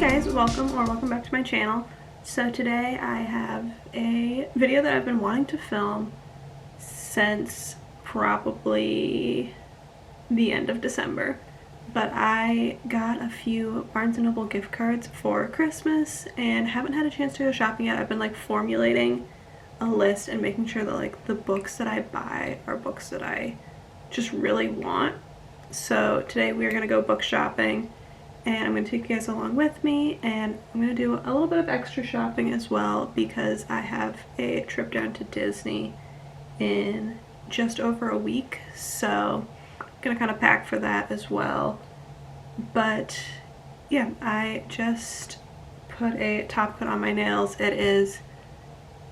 guys, welcome back to my channel. So today I have a video that I've been wanting to film since probably the end of December. But I got a few Barnes & Noble gift cards for Christmas and haven't had a chance to go shopping yet. I've been like formulating a list and making sure that like the books that I buy are books that I just really want. So today we are going to go book shopping. And I'm going to take you guys along with me, and I'm going to do a little bit of extra shopping as well because I have a trip down to Disney in just over a week, so I'm going to kind of pack for that as well. But yeah, I just put a top coat on my nails. It is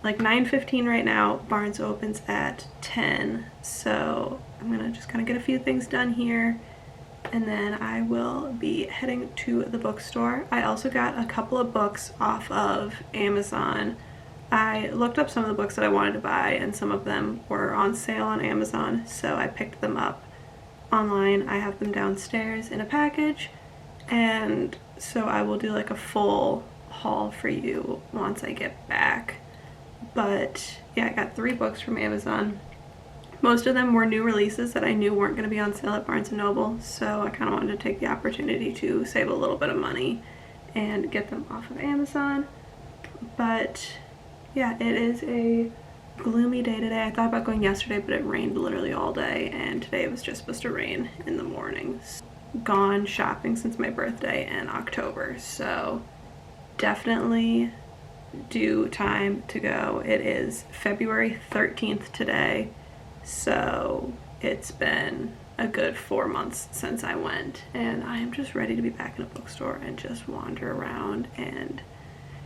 like 9:15 right now. Barnes opens at 10, so I'm going to just kind of get a few things done here. And then I will be heading to the bookstore. I also got a couple of books off of Amazon. I looked up some of the books that I wanted to buy and some of them were on sale on Amazon, so I picked them up online. I have them downstairs in a package, and so I will do like a full haul for you once I get back. But yeah, I got 3 books from Amazon. Most of them were new releases that I knew weren't going to be on sale at Barnes & Noble, so I kind of wanted to take the opportunity to save a little bit of money and get them off of Amazon. But yeah, it is a gloomy day today. I thought about going yesterday, but it rained literally all day, and today it was just supposed to rain in the mornings. Gone shopping since my birthday in October, so definitely due time to go. It is February 13th today. So it's been a good 4 months since I went, and I am just ready to be back in a bookstore and just wander around and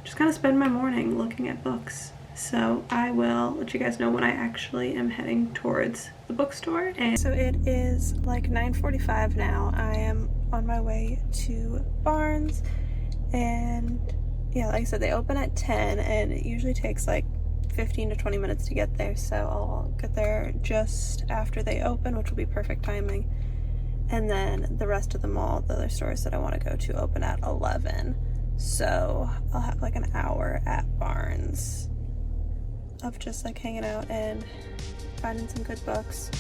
just kind of spend my morning looking at books. So I will let you guys know when I actually am heading towards the bookstore. And so it is like 9:45 now. I am on my way to Barnes, and yeah, like I said, they open at 10 and it usually takes like 15 to 20 minutes to get there, so I'll get there just after they open, which will be perfect timing. And then the rest of the mall, the other stores that I want to go to, open at 11, so I'll have like an hour at Barnes of just like hanging out and finding some good books.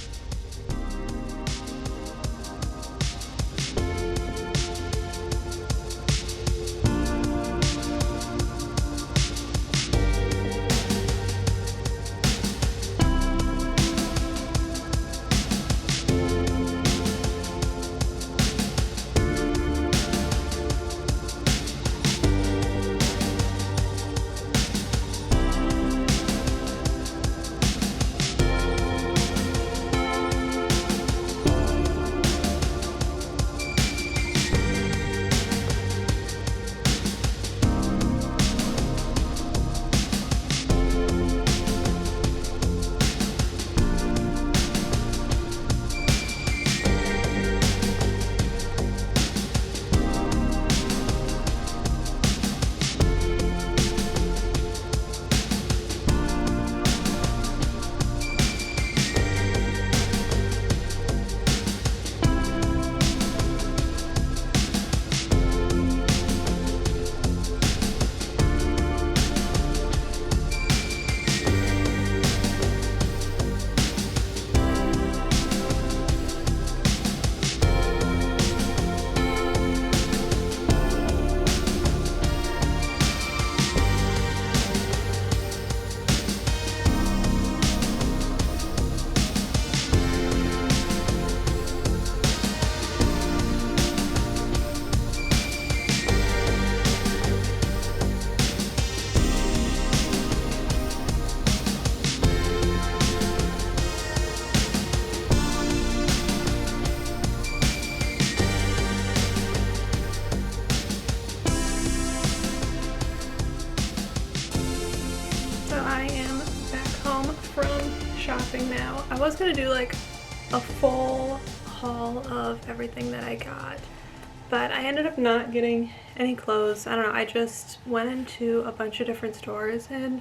Shopping now. I was gonna do like a full haul of everything that I got, but I ended up not getting any clothes. I don't know, I just went into a bunch of different stores and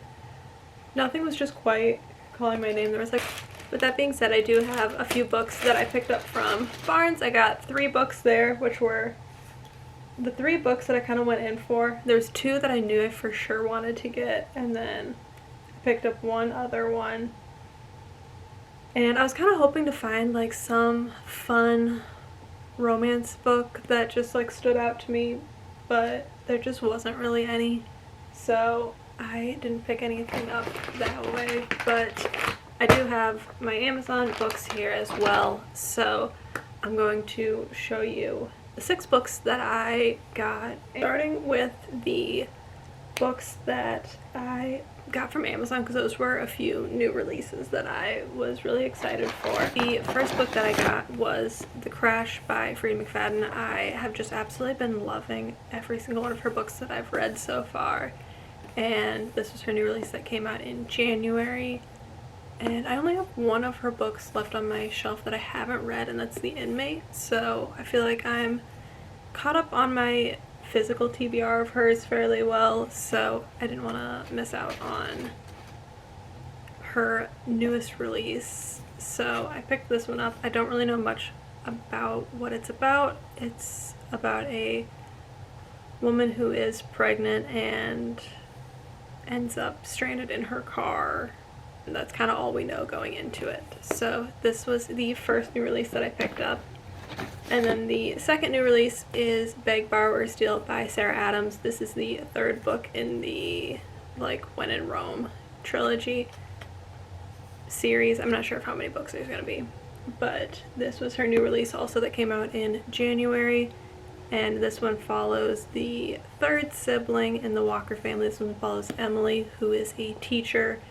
nothing was just quite calling my name. There was like, with that being said, I do have a few books that I picked up from Barnes. I got 3 books there, which were the 3 books that I kind of went in for, there's 2 that I knew I for sure wanted to get, and then I picked up one other one. And I was kind of hoping to find like some fun romance book that just like stood out to me, but there just wasn't really any. So I didn't pick anything up that way, but I do have my Amazon books here as well. So I'm going to show you the 6 books that I got, starting with the books that I got from Amazon, because those were a few new releases that I was really excited for. The first book that I got was The Crash by Freida McFadden. I have just absolutely been loving every single one of her books that I've read so far, and this was her new release that came out in January. And I only have one of her books left on my shelf that I haven't read, and that's The Inmate. So I feel like I'm caught up on my physical TBR of hers fairly well, so I didn't want to miss out on her newest release. So I picked this one up. I don't really know much about what it's about. It's about a woman who is pregnant and ends up stranded in her car. And that's kind of all we know going into it. So this was the first new release that I picked up. And then the second new release is Beg, Borrow, or Steal by Sarah Adams. This is the 3rd book in the like When in Rome trilogy series. I'm not sure of how many books there's going to be, but this was her new release also that came out in January. And this one follows the 3rd sibling in the Walker family. This one follows Emily, who is a teacher,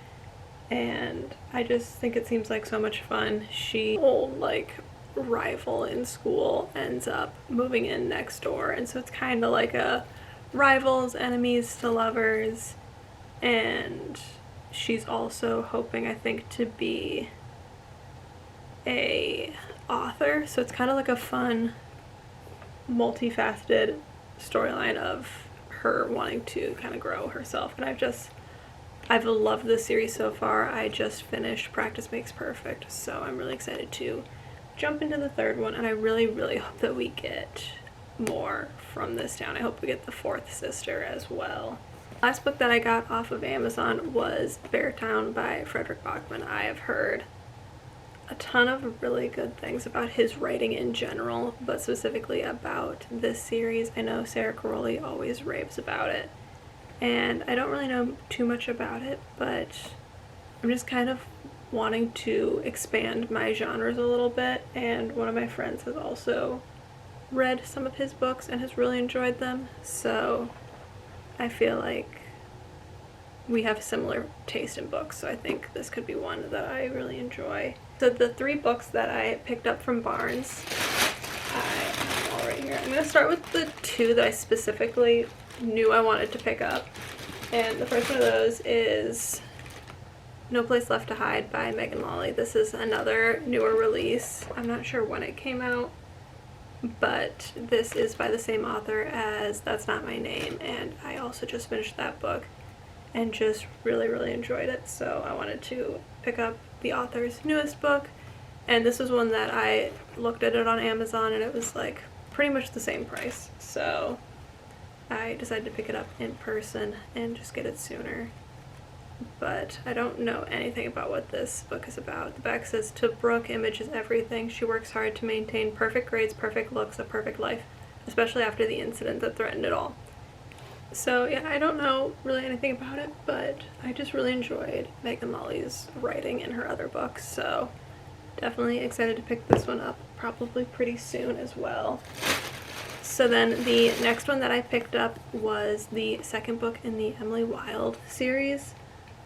and I just think it seems like so much fun. She old like rival in school ends up moving in next door, and so it's kind of like a rivals, enemies to lovers, and she's also hoping, I think, to be a author, so it's kind of like a fun multifaceted storyline of her wanting to kind of grow herself. And I've loved this series so far. I just finished Practice Makes Perfect, so I'm really excited to jump into the 3rd one, and I really, really hope that we get more from this town. I hope we get the 4th sister as well. Last book that I got off of Amazon was Beartown by Frederick Bachman. I have heard a ton of really good things about his writing in general, but specifically about this series. I know Sarah Caroli always raves about it, and I don't really know too much about it, but I'm just kind of wanting to expand my genres a little bit, and one of my friends has also read some of his books and has really enjoyed them, so I feel like we have similar taste in books, so I think this could be one that I really enjoy. So the 3 books that I picked up from Barnes, I have them all right here. I'm going to start with the 2 that I specifically knew I wanted to pick up, and the first one of those is No Place Left to Hide by Megan Lawley. This is another newer release. I'm not sure when it came out, but this is by the same author as That's Not My Name, and I also just finished that book and just really, really enjoyed it, so I wanted to pick up the author's newest book. And this was one that I looked at it on Amazon, and it was like pretty much the same price, so I decided to pick it up in person and just get it sooner. But I don't know anything about what this book is about. The back says, to Brooke, image is everything. She works hard to maintain perfect grades, perfect looks, a perfect life, especially after the incident that threatened it all. So yeah, I don't know really anything about it, but I just really enjoyed Megan Lawley's writing in her other books, so definitely excited to pick this one up probably pretty soon as well. So then the next one that I picked up was the 2nd book in the Emily Wilde series.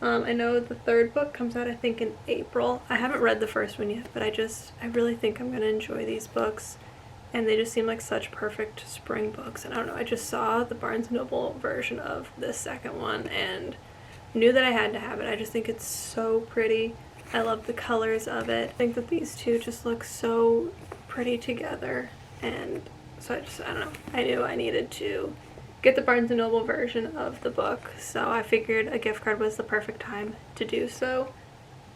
I know the 3rd book comes out I think in April. I haven't read the first one yet, but I really think I'm going to enjoy these books, and they just seem like such perfect spring books. And I don't know, I just saw the Barnes & Noble version of this 2nd one and knew that I had to have it. I just think it's so pretty. I love the colors of it. I think that these 2 just look so pretty together, and so I don't know, I knew I needed to get the Barnes & Noble version of the book, so I figured a gift card was the perfect time to do so.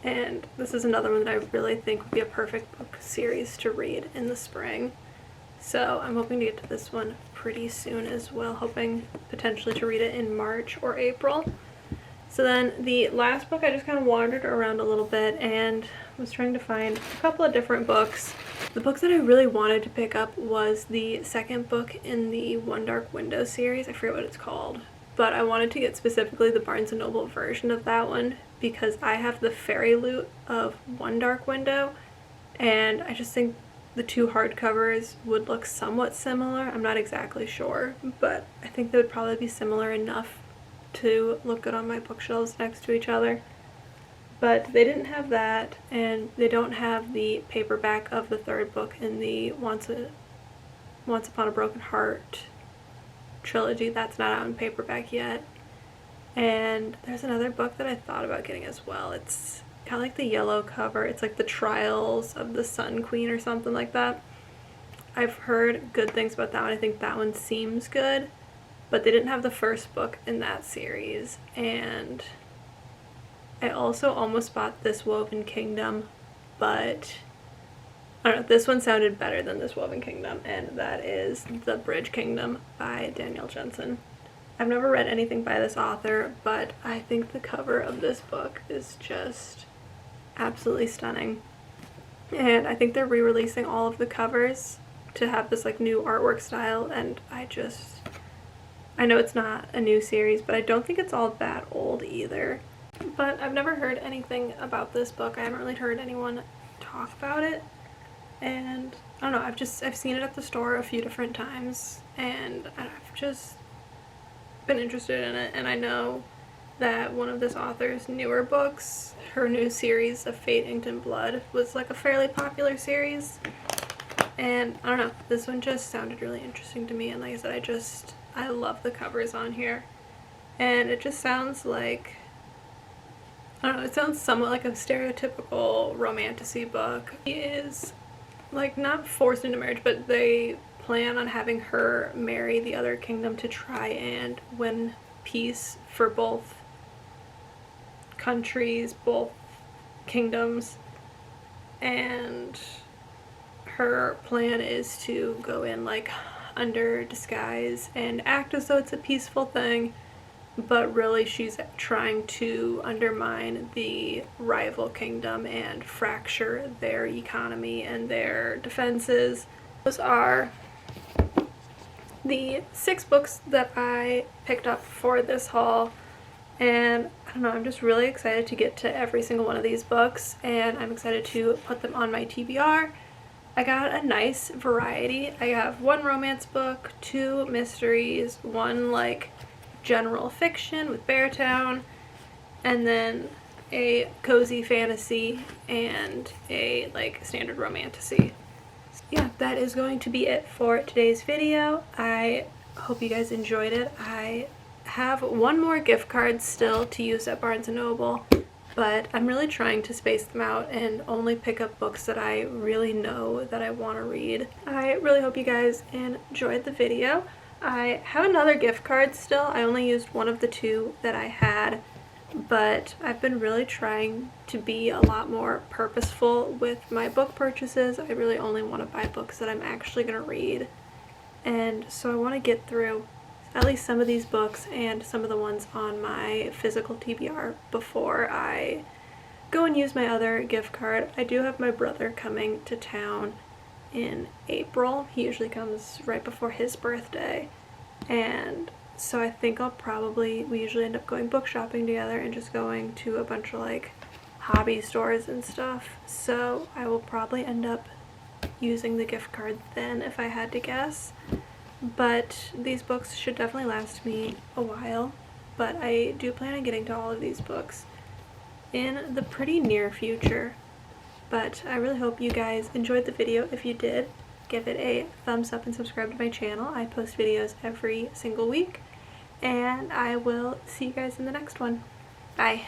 And this is another one that I really think would be a perfect book series to read in the spring. So I'm hoping to get to this one pretty soon as well, hoping potentially to read it in March or April. So then the last book, I just kind of wandered around a little bit and was trying to find a couple of different books. The book that I really wanted to pick up was the second book in the One Dark Window series. I forget what it's called, but I wanted to get specifically the Barnes & Noble version of that one because I have the Fairy Loot of One Dark Window, and I just think the two hardcovers would look somewhat similar. I'm not exactly sure, but I think they would probably be similar enough to look good on my bookshelves next to each other. But they didn't have that, and they don't have the paperback of the third book in the Once Upon a Broken Heart trilogy. That's not out in paperback yet. And there's another book that I thought about getting as well. It's kind of like the yellow cover. It's like the Trials of the Sun Queen or something like that. I've heard good things about that one. I think that one seems good, but they didn't have the first book in that series. And I also almost bought This Woven Kingdom, but I don't know, this one sounded better than This Woven Kingdom, and that is The Bridge Kingdom by Danielle Jensen. I've never read anything by this author, but I think the cover of this book is just absolutely stunning. And I think they're re-releasing all of the covers to have this like new artwork style, and I know it's not a new series, but I don't think it's all that old either. But I've never heard anything about this book. I haven't really heard anyone talk about it, and I don't know, I've seen it at the store a few different times, and I've just been interested in it. And I know that one of this author's newer books, her new series of Fate, Inked in Blood, was like a fairly popular series, and I don't know, this one just sounded really interesting to me. And like I said, I love the covers on here, and it just sounds like, I don't know, it sounds somewhat like a stereotypical romantasy book. He is like not forced into marriage, but they plan on having her marry the other kingdom to try and win peace for both countries, both kingdoms. And her plan is to go in like under disguise and act as though it's a peaceful thing, but really she's trying to undermine the rival kingdom and fracture their economy and their defenses. Those are the 6 books that I picked up for this haul, and I don't know, I'm just really excited to get to every single one of these books, and I'm excited to put them on my TBR. I got a nice variety. I have 1 romance book, 2 mysteries, 1 like general fiction with Beartown, and then a cozy fantasy and a like standard romantasy. Yeah, that is going to be it for today's video. I hope you guys enjoyed it. I have 1 more gift card still to use at Barnes & Noble, but I'm really trying to space them out and only pick up books that I really know that I want to read. I really hope you guys enjoyed the video. I have another gift card still. I only used 1 of the 2 that I had, but I've been really trying to be a lot more purposeful with my book purchases. I really only want to buy books that I'm actually going to read, and so I want to get through at least some of these books and some of the ones on my physical TBR before I go and use my other gift card. I do have my brother coming to town in April. He usually comes right before his birthday, and so I think we usually end up going book shopping together and just going to a bunch of like hobby stores and stuff. So I will probably end up using the gift card then if I had to guess. But these books should definitely last me a while, but I do plan on getting to all of these books in the pretty near future. But I really hope you guys enjoyed the video. If you did, give it a thumbs up and subscribe to my channel. I post videos every single week, and I will see you guys in the next one. Bye.